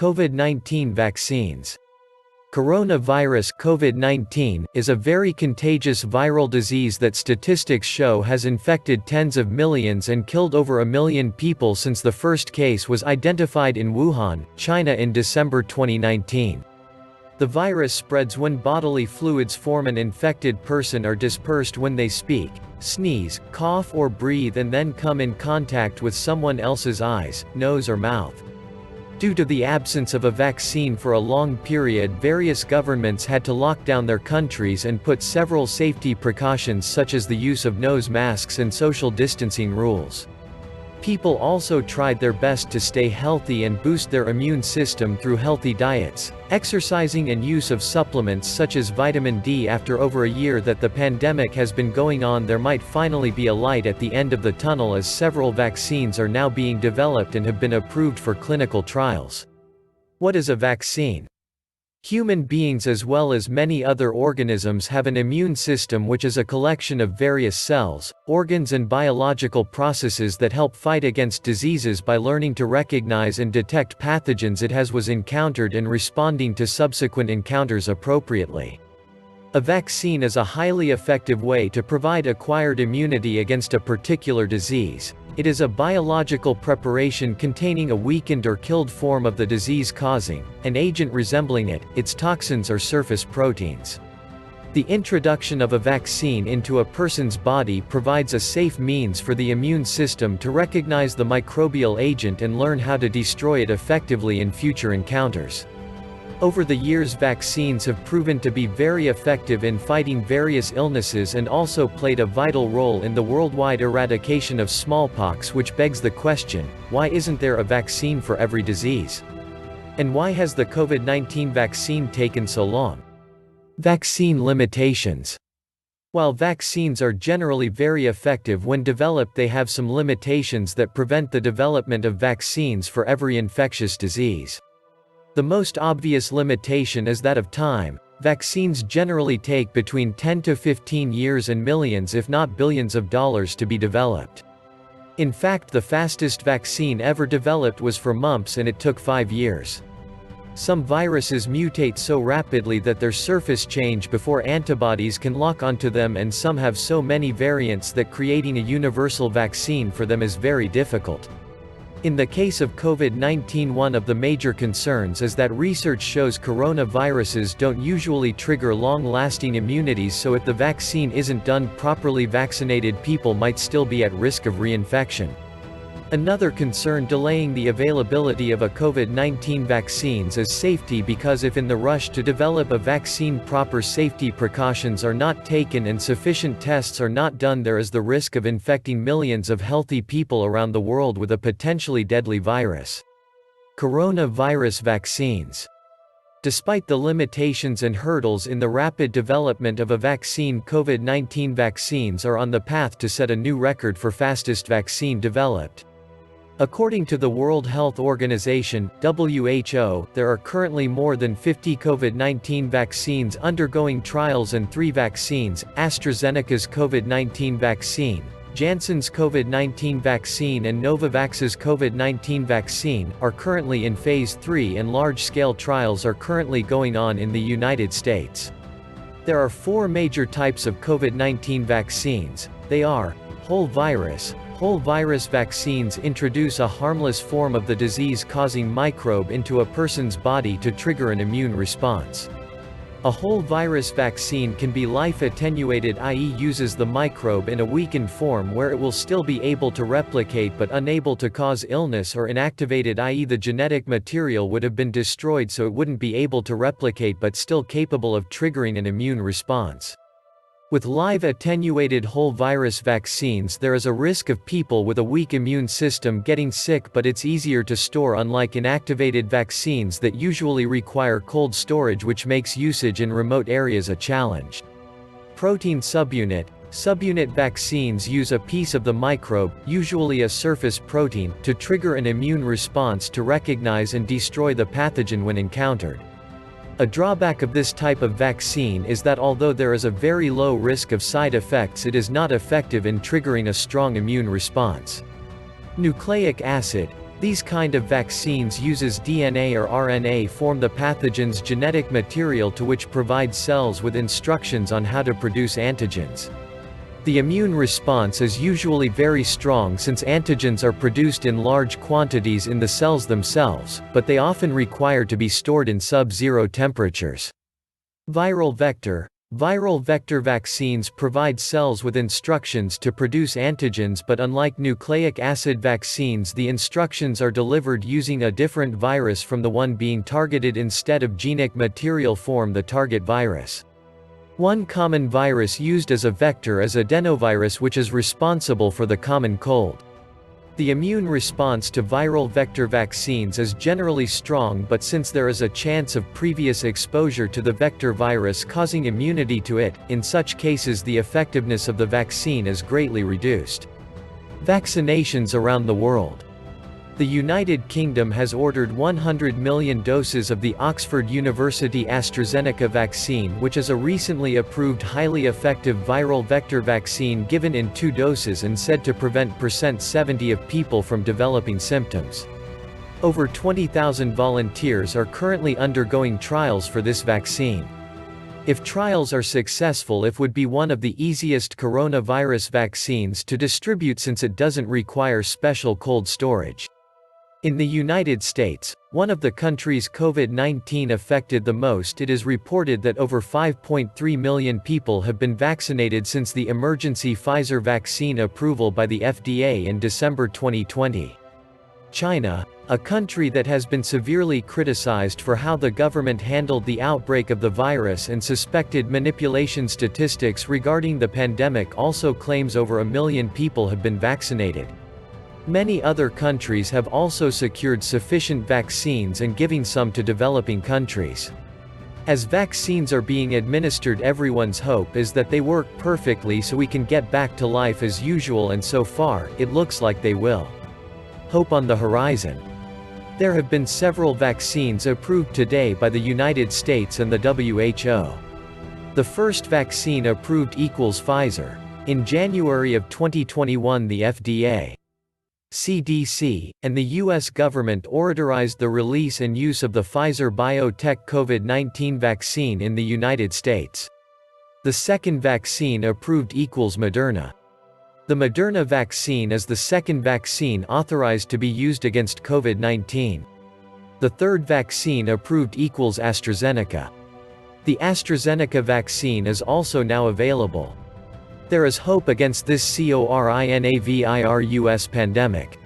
COVID-19 vaccines. Coronavirus COVID-19 is a very contagious viral disease that statistics show has infected tens of millions and killed over 1 million people since the first case was identified in Wuhan, China in December 2019. The virus spreads when bodily fluids form an infected person are dispersed when they speak, sneeze, cough or breathe and then come in contact with someone else's eyes, nose or mouth. Due to the absence of a vaccine for a long period, various governments had to lock down their countries and put several safety precautions such as the use of nose masks and social distancing rules. People also tried their best to stay healthy and boost their immune system through healthy diets, exercising and use of supplements such as vitamin D. After over a year that the pandemic has been going on, there might finally be a light at the end of the tunnel as several vaccines are now being developed and have been approved for clinical trials. What is a vaccine? Human beings as well as many other organisms have an immune system which is a collection of various cells, organs and biological processes that help fight against diseases by learning to recognize and detect pathogens it has encountered and responding to subsequent encounters appropriately. A vaccine is a highly effective way to provide acquired immunity against a particular disease. It is a biological preparation containing a weakened or killed form of the disease causing an agent resembling it, its toxins or surface proteins. The introduction of a vaccine into a person's body provides a safe means for the immune system to recognize the microbial agent and learn how to destroy it effectively in future encounters. Over the years, vaccines have proven to be very effective in fighting various illnesses and also played a vital role in the worldwide eradication of smallpox, which begs the question, why isn't there a vaccine for every disease? And why has the COVID-19 vaccine taken so long? Vaccine limitations. While vaccines are generally very effective when developed, they have some limitations that prevent the development of vaccines for every infectious disease. The most obvious limitation is that of time. Vaccines generally take between 10 to 15 years and millions if not billions of dollars to be developed. In fact, the fastest vaccine ever developed was for mumps and it took 5 years. Some viruses mutate so rapidly that their surface change before antibodies can lock onto them, and some have so many variants that creating a universal vaccine for them is very difficult. In the case of COVID-19, one of the major concerns is that research shows coronaviruses don't usually trigger long-lasting immunities, so if the vaccine isn't done properly, vaccinated people might still be at risk of reinfection. Another concern delaying the availability of a COVID-19 vaccines is safety, because if in the rush to develop a vaccine proper safety precautions are not taken and sufficient tests are not done, there is the risk of infecting millions of healthy people around the world with a potentially deadly virus. Coronavirus vaccines. Despite the limitations and hurdles in the rapid development of a vaccine, COVID-19 vaccines are on the path to set a new record for fastest vaccine developed. According to the World Health Organization, WHO, there are currently more than 50 COVID-19 vaccines undergoing trials, and 3 vaccines, AstraZeneca's COVID-19 vaccine, Janssen's COVID-19 vaccine and Novavax's COVID-19 vaccine, are currently in Phase 3 and large-scale trials are currently going on in the United States. There are 4 major types of COVID-19 vaccines. They are whole virus. Whole virus vaccines introduce a harmless form of the disease-causing microbe into a person's body to trigger an immune response. A whole virus vaccine can be life-attenuated, i.e. uses the microbe in a weakened form where it will still be able to replicate but unable to cause illness, or inactivated, i.e. the genetic material would have been destroyed so it wouldn't be able to replicate but still capable of triggering an immune response. With live attenuated whole virus vaccines, there is a risk of people with a weak immune system getting sick, but it's easier to store, unlike inactivated vaccines that usually require cold storage, which makes usage in remote areas a challenge. Protein subunit. Subunit vaccines use a piece of the microbe, usually a surface protein, to trigger an immune response to recognize and destroy the pathogen when encountered. A drawback of this type of vaccine is that although there is a very low risk of side effects, it is not effective in triggering a strong immune response. Nucleic acid. These kind of vaccines uses DNA or RNA form the pathogen's genetic material to which provides cells with instructions on how to produce antigens. The immune response is usually very strong since antigens are produced in large quantities in the cells themselves, but they often require to be stored in sub-zero temperatures. Viral vector vaccines provide cells with instructions to produce antigens, but unlike nucleic acid vaccines, the instructions are delivered using a different virus from the one being targeted instead of genic material form the target virus. One common virus used as a vector is adenovirus, which is responsible for the common cold. The immune response to viral vector vaccines is generally strong, but since there is a chance of previous exposure to the vector virus causing immunity to it, in such cases the effectiveness of the vaccine is greatly reduced. Vaccinations around the world. The United Kingdom has ordered 100 million doses of the Oxford University AstraZeneca vaccine, which is a recently approved highly effective viral vector vaccine given in 2 doses and said to prevent %70 of people from developing symptoms. Over 20,000 volunteers are currently undergoing trials for this vaccine. If trials are successful, it would be one of the easiest coronavirus vaccines to distribute since it doesn't require special cold storage. In the United States, one of the countries COVID-19 affected the most, it is reported that over 5.3 million people have been vaccinated since the emergency Pfizer vaccine approval by the FDA in December 2020. China, a country that has been severely criticized for how the government handled the outbreak of the virus and suspected manipulation statistics regarding the pandemic, also claims over 1 million people have been vaccinated. Many other countries have also secured sufficient vaccines and giving some to developing countries. As vaccines are being administered, everyone's hope is that they work perfectly so we can get back to life as usual, and so far, it looks like they will. Hope on the horizon. There have been several vaccines approved today by the United States and the WHO. The first vaccine approved equals Pfizer. In January of 2021, the FDA, CDC, and the U.S. government authorized the release and use of the Pfizer-BioNTech COVID-19 vaccine in the United States. The second vaccine approved equals Moderna. The Moderna vaccine is the second vaccine authorized to be used against COVID-19. The third vaccine approved equals AstraZeneca. The AstraZeneca vaccine is also now available. There is hope against this coronavirus pandemic.